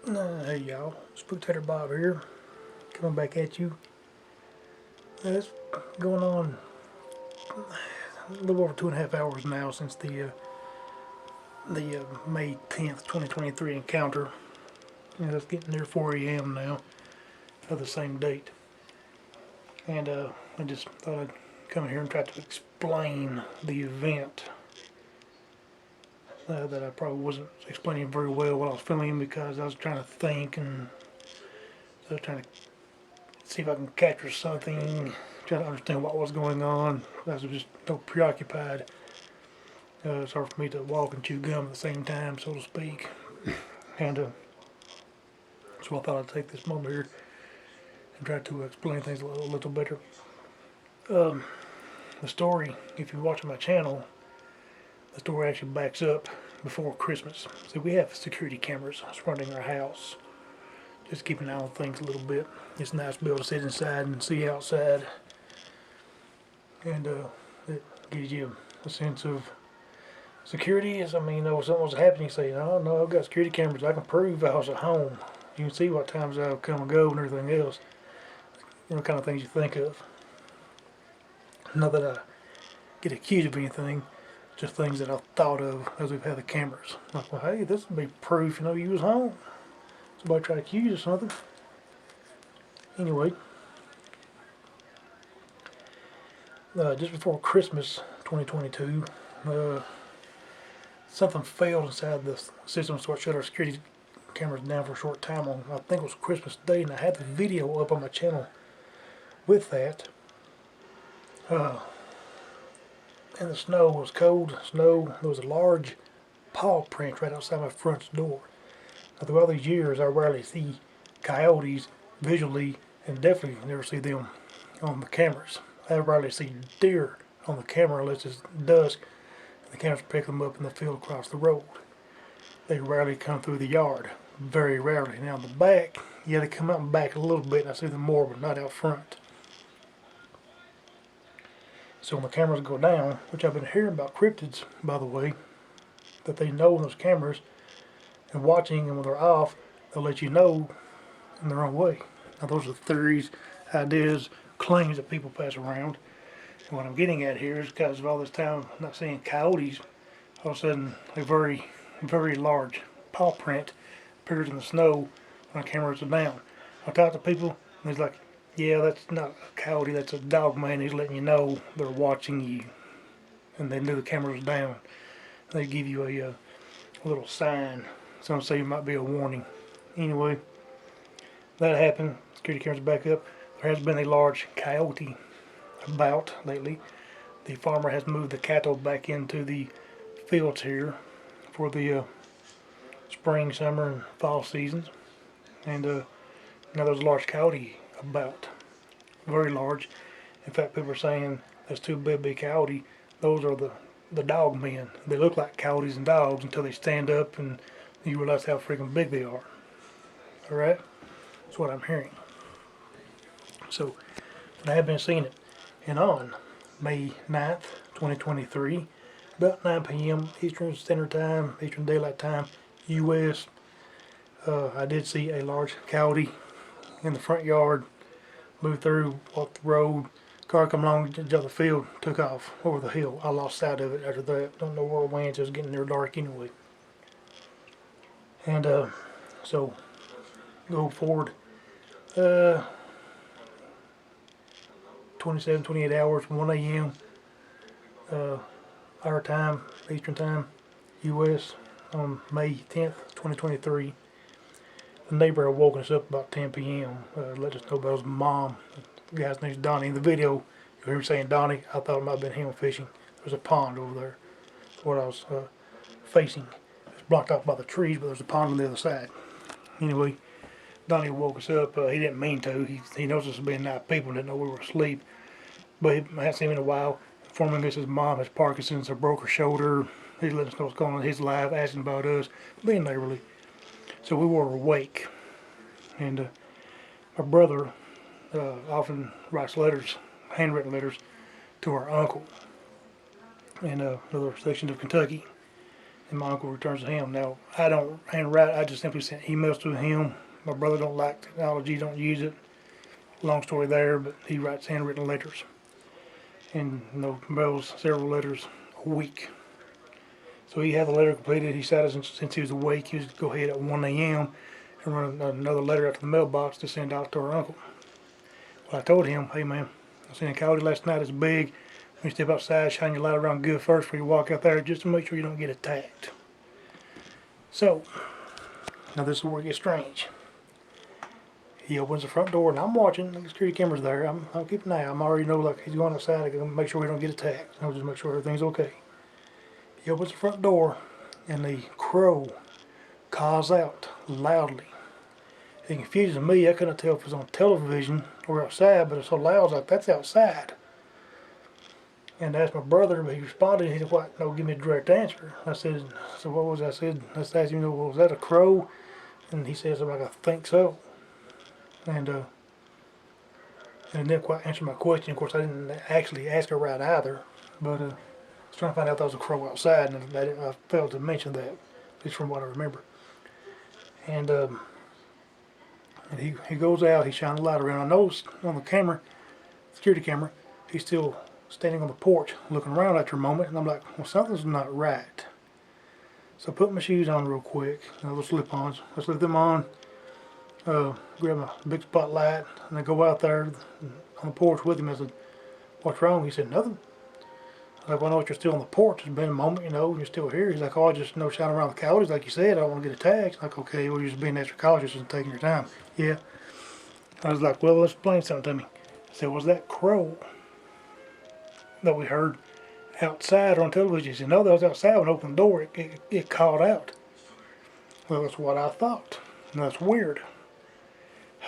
Hey y'all, Spooktator Bob here, coming back at you. It's going on a little over 2.5 hours now since the May 10th, 2023 encounter. It's getting near 4 a.m. now of the same date. And I just thought I'd come here and try to explain the event that I probably wasn't explaining very well while I was filming because I was trying to think and I was trying to see if I can capture something, trying to understand what was going on. I was just so preoccupied. It's hard for me to walk and chew gum at the same time, so to speak. And so I thought I'd take this moment here and try to explain things a little better. Um, the story, if you're watching my channel, the story actually backs up before Christmas. So we have security cameras surrounding our house, just keeping an eye on things a little bit. It's nice to be able to sit inside and see outside, and it gives you a sense of security. Is, I mean, if something was happening, you say, "Oh no, I've got security cameras. I can prove I was at home. You can see what times I've come and go and everything else." Kind of things you think of. Not that I get accused of anything, just things that I've thought of as we've had the cameras. Like, well, hey, this would be proof, you was home. Somebody tried to accuse you of something. Anyway, just before Christmas 2022, something failed inside the system, so I shut our security cameras down for a short time on, I think it was Christmas Day, and I had the video up on my channel with that. And the snow was cold snow. There was a large paw print right outside my front door. Now, through all these years, I rarely see coyotes visually, and definitely never see them on the cameras. I rarely see deer on the camera unless it's dusk and the cameras pick them up in the field across the road. They rarely come through the yard. Very rarely. Now in the back, yeah, they come out and back a little bit, and I see them more, but not out front. So when the cameras go down, which I've been hearing about cryptids, by the way, that they know when those cameras and watching, and when they're off, they'll let you know in their own way. Now those are theories, ideas, claims that people pass around. And what I'm getting at here is because of all this time not seeing coyotes, all of a sudden a very, very large paw print appears in the snow when the cameras are down. I talk to people and he's like, yeah, that's not a coyote, that's a dog man. He's letting you know they're watching you. And they knew the camera was down. They give you a little sign. Some say it might be a warning. Anyway, that happened. Security cameras back up. There has been a large coyote about lately. The farmer has moved the cattle back into the fields here for the spring, summer, and fall seasons. And now there's a large coyote about. Very large. In fact, people are saying that's too big to be a coyote. Those are the dog men. They look like coyotes and dogs until they stand up and you realize how freaking big they are. Alright? That's what I'm hearing. So, I have been seeing it. And on May 9th, 2023, about 9 p.m. Eastern Standard Time, Eastern Daylight Time, U.S., I did see a large coyote in the front yard, moved through, walked the road, car come along the other field, took off over the hill. I lost sight of it after that. Don't know where it went. It was getting near dark anyway. And so go forward 27, 28 hours, 1 a.m. Our time, Eastern Time, U.S. on May 10th, 2023. The neighbor had woken us up about 10 p.m. Let us know about his mom. The guy's name's Donnie. In the video, you hear him saying Donnie. I thought it might have been him fishing. There's a pond over there. That's what I was facing. It's blocked off by the trees, but there's a pond on the other side. Anyway, Donnie woke us up. He didn't mean to. He knows us as being night people and didn't know we were asleep. But he hadn't seen him in a while. Informing us his mom has Parkinson's, or broke her shoulder. He let us know what's going on in his life, asking about us, being neighborly. So we were awake. And my brother often writes letters, handwritten letters, to our uncle in another section of Kentucky. and my uncle returns to him. Now, I don't handwrite, I just simply send emails to him. My brother don't like technology, don't use it. Long story there, but he writes handwritten letters. And mails several letters a week. So he had the letter completed. He decided since he was awake, he was going to go ahead at 1 a.m. and run another letter out to the mailbox to send out to our uncle. Well, I told him, hey man, I seen a coyote last night. It's big. When you step outside, shine your light around good first before you walk out there, just to make sure you don't get attacked. So, now this is where it gets strange. He opens the front door, and I'm watching. The security camera's there. I'm keeping an eye. I'm already know like he's going outside. I can make sure we don't get attacked. I'll just make sure everything's okay. He opens the front door, and the crow calls out loudly. It confuses me. I couldn't tell if it was on television or outside, but it's so loud. I was like, that's outside. And I asked my brother, but he responded. He said, "What? No, give me a direct answer." I said, "So what was?" I said, I asked him, "Well, was that a crow?" And he said, "Like I think so." And didn't quite answer my question. Of course, I didn't actually ask her right either, but I was trying to find out if there was a crow outside, and I failed to mention that, at least from what I remember. And he goes out. He shines a light around. I noticed on the camera, security camera, he's still standing on the porch looking around after a moment, and I'm like, well, something's not right. So I put my shoes on real quick, those slip-ons. I slip them on, grab my big spotlight, and I go out there on the porch with him. I said, "What's wrong?" He said, "Nothing." I was like, "Well, I know you're still on the porch. It's been a moment, you're still here." He's like, "Oh, I just shine around the coyotes, like you said. I don't want to get attacked." I'm like, "Okay, well, you're just being extra cautious and taking your time." Yeah. I was like, "Well, explain something to me." I said, "Was that crow that we heard outside or on television?" He said, "No, that was outside. When I opened the door, it called out." Well, that's what I thought. And that's weird.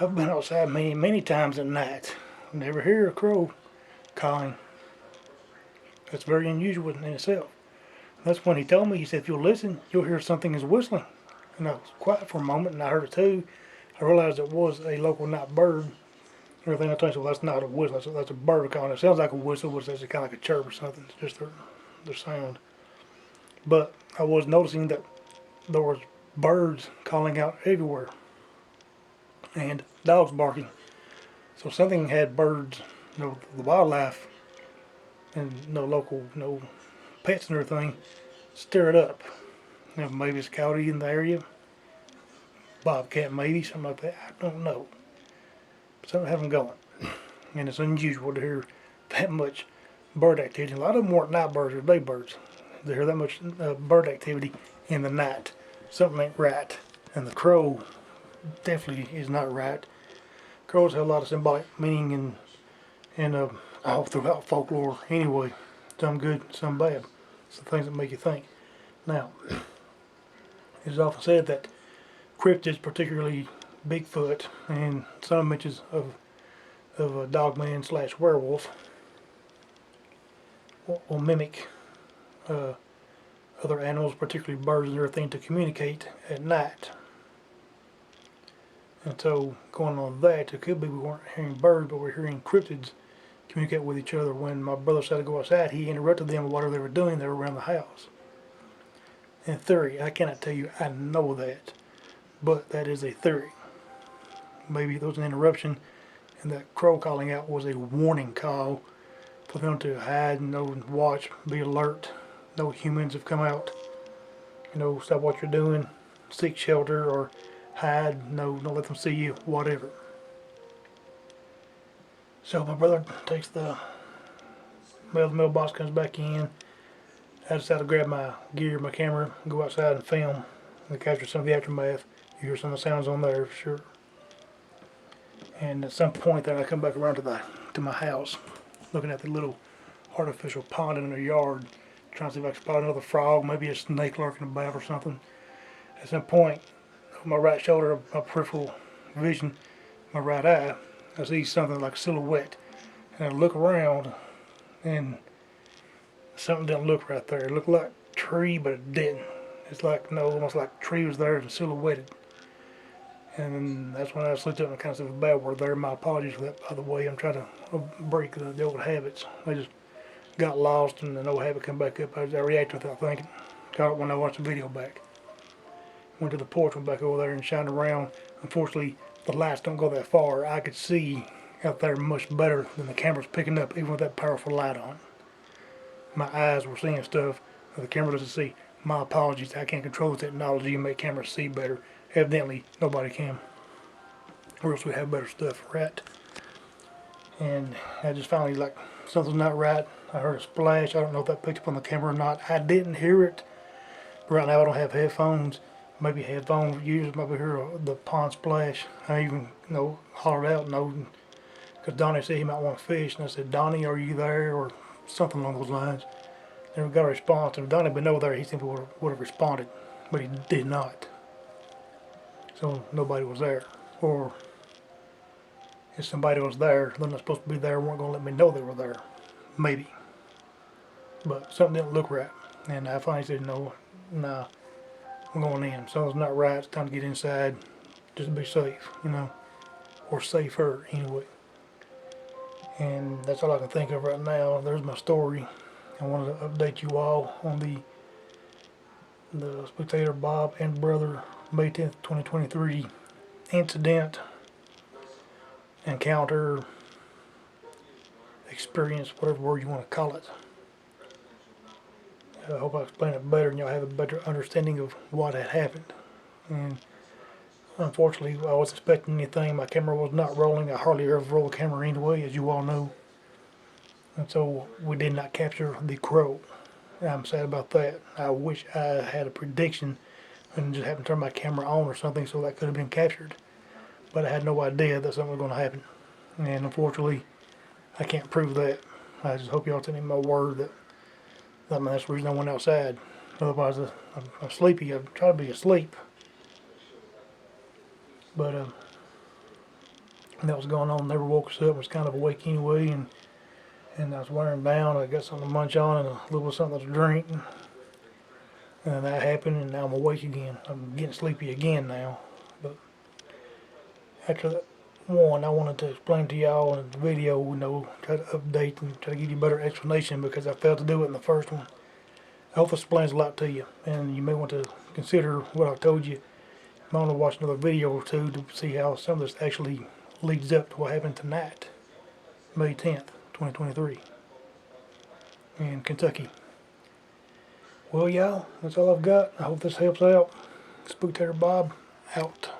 I've been outside many, many times at night. Never hear a crow calling. That's very unusual in itself. And that's when he told me, he said, "If you'll listen, you'll hear something is whistling." And I was quiet for a moment, and I heard it too. I realized it was a local night bird. Everything I told you, well, that's not a whistle, that's a bird calling. It sounds like a whistle, but it's kind of like a chirp or something. It's just their sound. But I was noticing that there was birds calling out everywhere, and dogs barking. So something had birds, the wildlife, and local, pets and everything, stir it up. Maybe it's a coyote in the area, bobcat maybe, something like that. I don't know. But something had them going. And it's unusual to hear that much bird activity. A lot of them weren't night birds or day birds. To hear that much bird activity in the night, something ain't right. And the crow definitely is not right. Crows have a lot of symbolic meaning and all throughout folklore anyway. Some good, some bad. It's the things that make you think. Now, it is often said that cryptids, particularly Bigfoot and some mentions of a dogman / werewolf, will mimic other animals, particularly birds and everything, to communicate at night. And so, going on that, it could be we weren't hearing birds, but we're hearing cryptids communicate with each other. When my brother said to go outside, he interrupted them with whatever they were doing. They were around the house. In theory, I cannot tell you I know that, but that is a theory. Maybe there was an interruption, and that crow calling out was a warning call for them to hide, watch, be alert. No humans have come out. Stop what you're doing, seek shelter, or hide. No, don't let them see you. Whatever. So my brother takes the mailbox, comes back in. I decided to grab my gear, my camera, go outside and film and capture some of the aftermath. You hear some of the sounds on there for sure. And at some point there, I come back around to my house, looking at the little artificial pond in the yard, trying to see if I can spot another frog, maybe a snake lurking about or something. At some point, on my right shoulder, my peripheral vision, my right eye, I see something like a silhouette, and I look around, and something didn't look right there. It looked like a tree, but it didn't. It's like, almost like a tree was there and silhouetted. And that's when I slipped up and kind of said a bad word there. My apologies for that, by the way. I'm trying to break the old habits. I just got lost and an old habit come back up. I reacted without thinking. Caught it when I watched the video back. Went to the porch, went back over there and shined around. Unfortunately, the lights don't go that far. I could see out there much better than the camera's picking up, even with that powerful light on. My eyes were seeing stuff that the camera doesn't see. My apologies, I can't control the technology and make cameras see better. Evidently, nobody can. Or else we'd have better stuff, right? And I just finally, like, something's not right. I heard a splash. I don't know if that picked up on the camera or not. I didn't hear it. Right now I don't have headphones. Maybe headphones users maybe hear the pond splash. I even hollered out because Donnie said he might want to fish, and I said, Donnie, are you there, or something along those lines. Never got a response. And if Donnie had been over there, he simply would have responded, but he did not. So nobody was there. Or if somebody was there, they're not supposed to be there, weren't going to let me know they were there. Maybe. But something didn't look right. And I finally said, no, nah, I'm going in. Something's not right. It's time to get inside just to be safe, or safer anyway. And that's all I can think of right now. There's my story. I wanted to update you all on the Spooktator Bob and Brother May 10th, 2023 incident, encounter, experience, whatever word you want to call it. I hope I explain it better and you'll have a better understanding of what had happened. And unfortunately, I wasn't expecting anything. My camera was not rolling. I hardly ever roll the camera anyway, as you all know. And so we did not capture the crow. I'm sad about that. I wish I had a prediction and just happened to turn my camera on or something so that could have been captured. But I had no idea that something was going to happen. And unfortunately, I can't prove that. I just hope y'all take me my word that that's the reason I went outside. Otherwise, I'm sleepy. I'm trying to be asleep. But that was going on. Never woke us up. I was kind of awake anyway, and I was wearing down. I got something to munch on and a little bit of something to drink. And that happened, and now I'm awake again. I'm getting sleepy again now. But after that one, I wanted to explain to y'all in the video, try to update and try to give you a better explanation because I failed to do it in the first one. I hope it explains a lot to you, and you may want to consider what I told you. You might want to watch another video or two to see how some of this actually leads up to what happened tonight, May 10th, 2023, in Kentucky. Well, y'all, that's all I've got. I hope this helps out. Spooktator Bob, out.